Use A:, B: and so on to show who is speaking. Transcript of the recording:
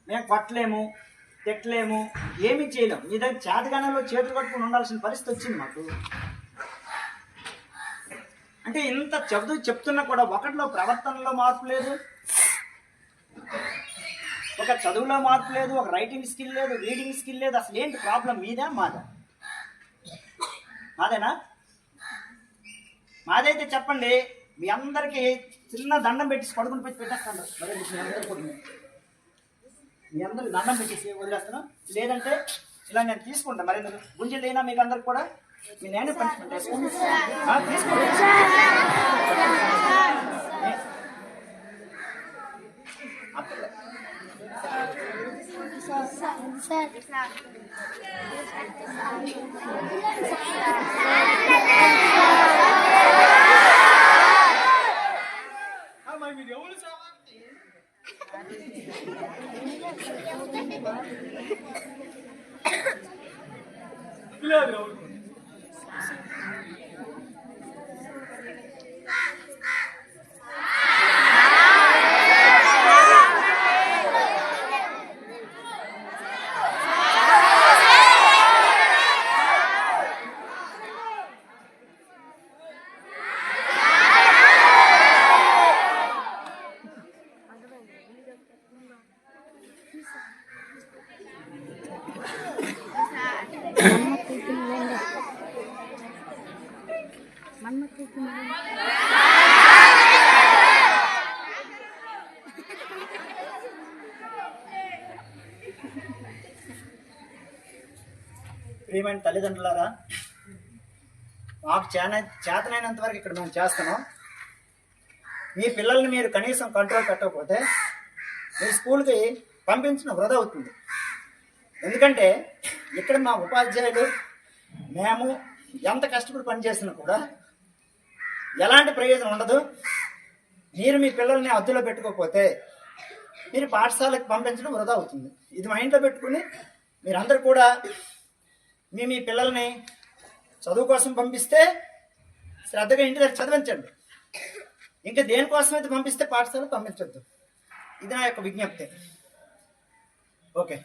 A: మేము కొట్టలేము, తిట్టలేము, ఏమీ చేయలేము. మీ దగ్గర చేతగానంలో చేతులు కట్టుకుని ఉండాల్సిన పరిస్థితి వచ్చింది మాకు. అంటే ఇంత చెప్తున్నా కూడా ఒకటిలో ప్రవర్తనలో మార్పు లేదు, ఒక చదువులో మార్పు లేదు, ఒక రైటింగ్ స్కిల్ లేదు, రీడింగ్ స్కిల్ లేదు. అసలు ఏంటి ప్రాబ్లం? మీదా మాదా? మాదేనా? మాదైతే చెప్పండి. మీ అందరికీ చిన్న దండం పెట్టి పడుకుని పెట్టేస్తాను. మరి మీ అందరికి దండం పెట్టేసి వదిలేస్తాను. లేదంటే ఇలా నేను తీసుకుంటాను. మరి గుంజలు లేనా మీకు అందరికి కూడా? మీ నేనే పనిష్మెంట్ వేసుకోండి. ప్రియమైన తల్లిదండ్రులారా, మాకు చేతనైనంత వరకు ఇక్కడ మేము చేస్తున్నాం. మీ పిల్లల్ని మీరు కనీసం కంట్రోల్ పెట్టకపోతే మీ స్కూల్కి పంపించడం వృధా అవుతుంది. ఎందుకంటే ఇక్కడ మా ఉపాధ్యాయులు మేము ఎంత కష్టపడి పనిచేసినా కూడా ఎలాంటి ప్రయోజనం ఉండదు. మీరు మీ పిల్లల్ని అదుపులో పెట్టుకోకపోతే మీరు పాఠశాలకు పంపించడం వృధా అవుతుంది. ఇది మైండ్లో పెట్టుకుని మీరందరూ కూడా మీ పిల్లల్ని చదువు కోసం పంపిస్తే శ్రద్ధగా ఇంటి దగ్గర చదివించండి. ఇంకా దేనికోసం అయితే పంపిస్తే పాఠశాలకు పంపించొద్దు. ఇది నా యొక్క విజ్ఞప్తి. ఓకే.